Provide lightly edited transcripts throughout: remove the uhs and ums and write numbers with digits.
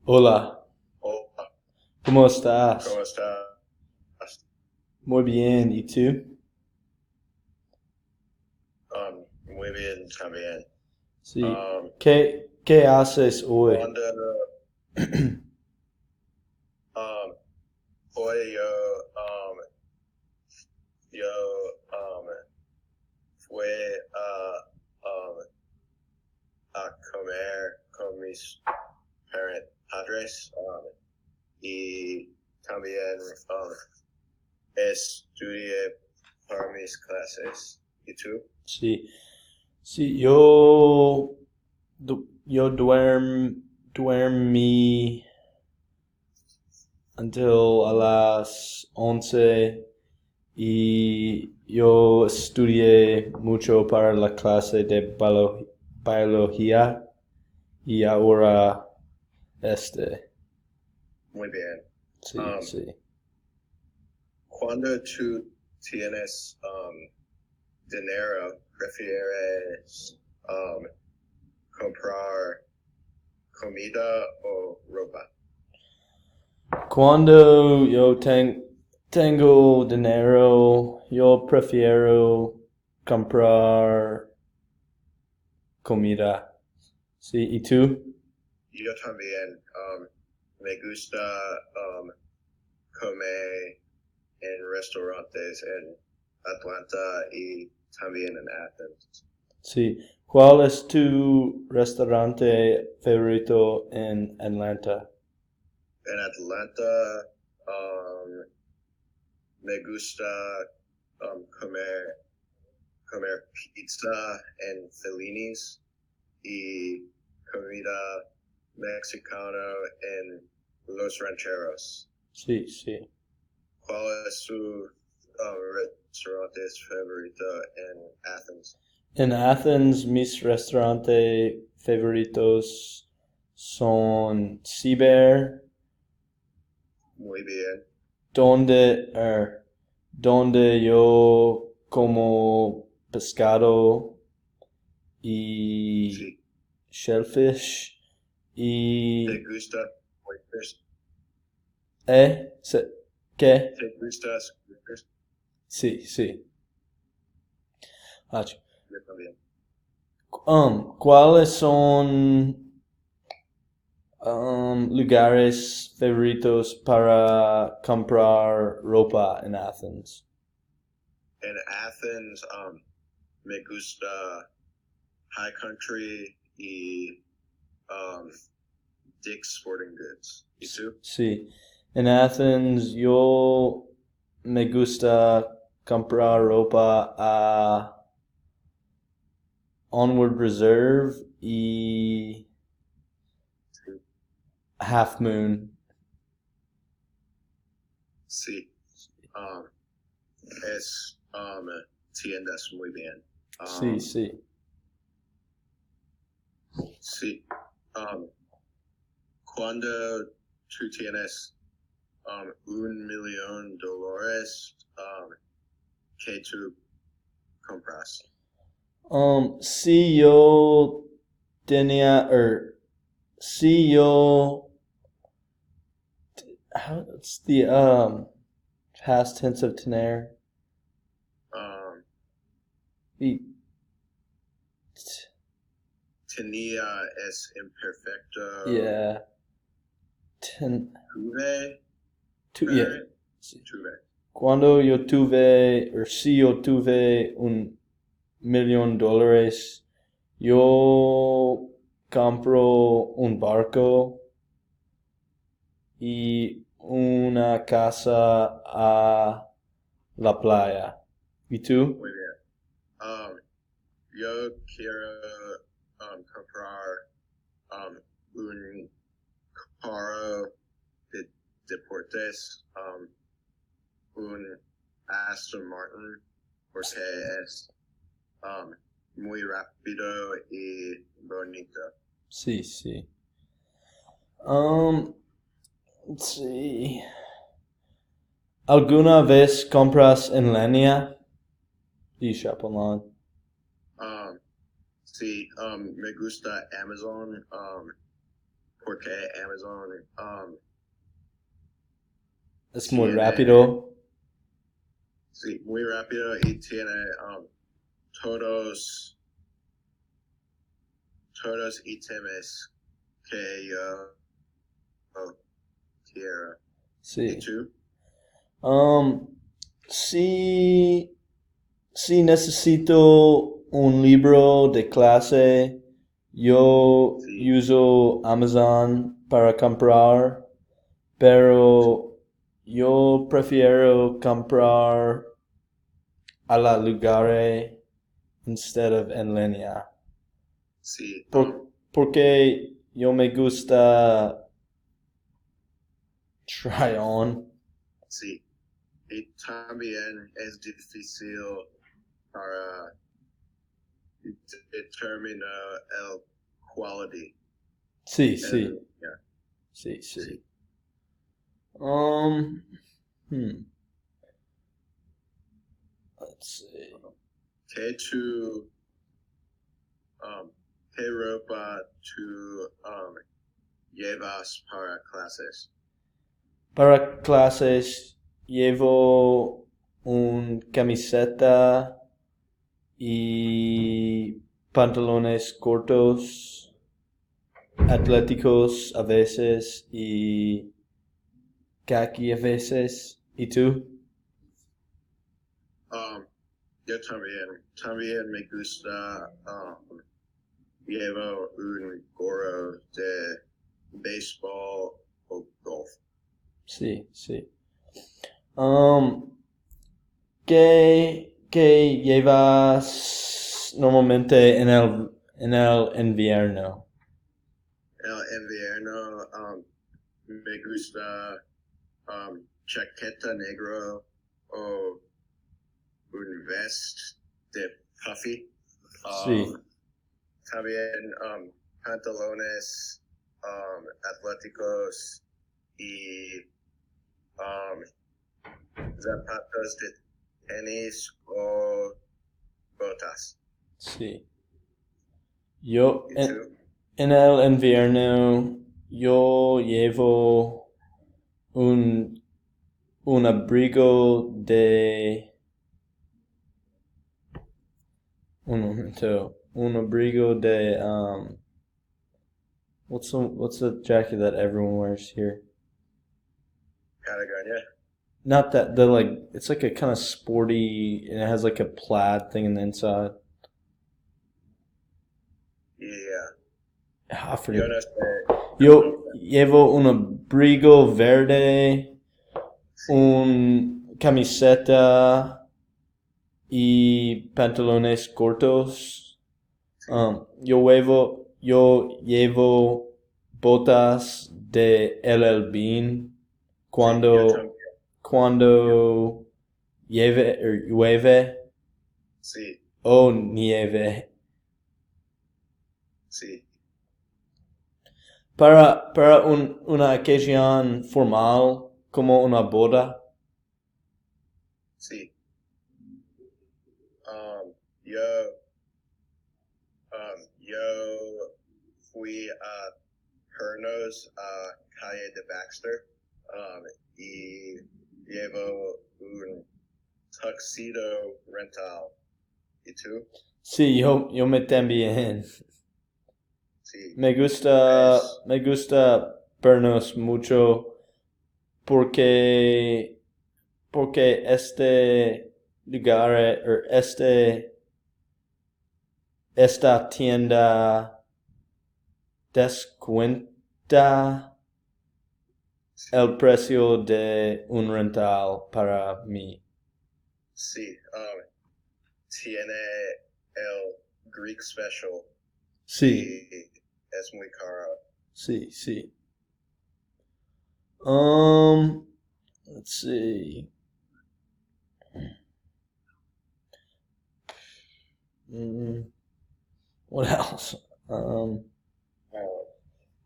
Hola, Hola, ¿cómo estás? ¿cómo estás? Muy bien, ¿y tú? Muy bien también. Sí. Um, ¿Qué haces hoy? cuando um, hoy yo fui a comer con mis padres y también estudié para mis clases. ¿Y tú? Sí, sí, yo duermí until a las 11 y yo estudié mucho para la clase de biología y ahora este, Muy bien. sí, Um, sí. cuando tú tienes dinero, ¿prefieres comprar comida o ropa? Cuando tengo dinero, yo prefiero comprar comida. Sí, ¿y tú? Yo también me gusta comer en restaurantes en Atlanta y también en Athens. Sí. ¿Cuál es tu restaurante favorito en Atlanta? En Atlanta me gusta comer pizza en Fellini's y comida mexicana en Los Rancheros. Sí, sí. ¿Cuál es su restaurante favorito en Athens? En Athens, mis restaurantes favoritos son Ciber, Muy bien. donde, donde yo como pescado y Sí. shellfish ¿Te y gusta oysters? se- ¿qué? ¿Te gusta oysters? Sí, sí. Ach. Yo también. ¿Cuáles son lugares favoritos para comprar ropa en Athens? En Athens me gusta High Country y um, Dick's Sporting Goods. ¿Y tú? Sí, en Athens yo me gusta comprar ropa a Onward Reserve y Sí. Half Moon. Sí. Um, es tiendas muy bien. Sí, Um, sí. sí. Um, cuando tú tienes $1 million, ¿qué tú compras? Si yo tenía, si yo, what's the past tense of tener? Um, Y- tenía es imperfecto. Yeah, ten, Tuve, yeah. right? Sí. Tuve. Cuando yo tuve, si yo tuve $1 million, yo compro un barco y una casa a la playa. ¿Y tú? Muy bien. Um, yo quiero comprar um, un carro de deportes, un Aston Martin, porque es um, muy rápido y bonito. Sí, sí. Um, let's see. ¿Alguna vez compras en línea? eShop online. Um, sí, me gusta Amazon porque Amazon Es muy tiene, rápido. sí, muy rápido y tiene todos ítems que yo quiero. ¿Y Sí. tú? Sí, sí necesito un libro de clase. Yo Sí, uso Amazon para comprar, pero yo prefiero comprar a la lugar instead of en línea. sí, Porque yo me gusta try on. sí. Y también es difícil para determinar el quality. Sí, sí, Yeah, sí, sí. sí. Um, let's see. ¿Qué ropa tú llevas para clases? Para clases llevo un camiseta y pantalones cortos, atléticos a veces y khaki a veces. ¿Y tú? Yo también me gusta, llevo un gorro de béisbol o golf. Sí, sí. Um, ¿qué llevas normalmente en el invierno? El invierno, me gusta, chaqueta negro o un vest de puffy. Sí, También pantalones atléticos y zapatos de tenis o botas. sí. Yo ¿Y tú? en el invierno yo llevo un, un abrigo de un momento, un abrigo de what's the jacket that everyone wears here? Patagonia? Not that the like it's like a kind of sporty and it has like a plaid thing in the inside. Yeah. I Yo forget. no sé. Yo llevo un abrigo verde, Sí, un camiseta y pantalones cortos. sí. Yo llevo botas de LL Bean Sí, yo cuando también. cuando llueve Sí, o nieve. sí, Para una ocasión formal como una boda. sí. Yo, yo fui a Pernos a Calle de Baxter y llevo un tuxedo rental. ¿Y tú? Sí, yo me también. Sí, es, Me gusta vernos mucho porque, porque este lugar, esta tienda descuenta el precio de un rental para mí. sí, tiene el Greek Special Sí, y es muy caro. sí, sí. Let's see. Mm, what else?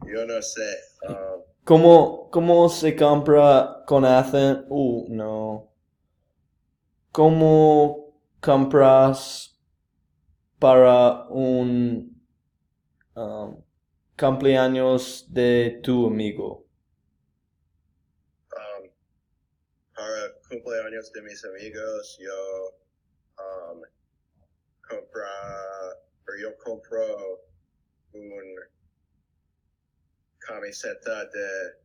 Yo no sé. ¿Cómo se compra con Athen? No. ¿Cómo compras para un um, cumpleaños de tu amigo. Para cumpleaños de mis amigos, yo compro un camiseta de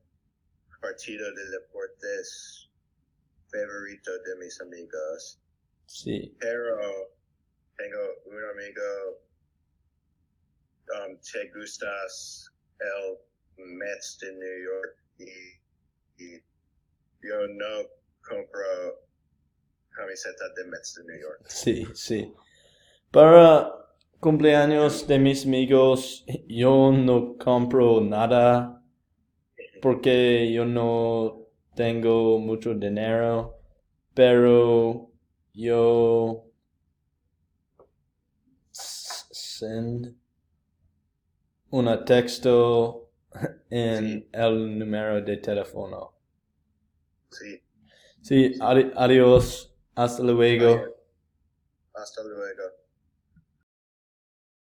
partido de deportes favorito de mis amigos. Sí, Pero tengo un amigo, te gustas el Mets de New York y yo no compro camiseta de Mets de New York. sí, sí. Para cumpleaños de mis amigos, yo no compro nada porque yo no tengo mucho dinero, pero yo send un texto en Sí, el número de teléfono. sí. Sí, adiós, hasta luego. Hasta luego.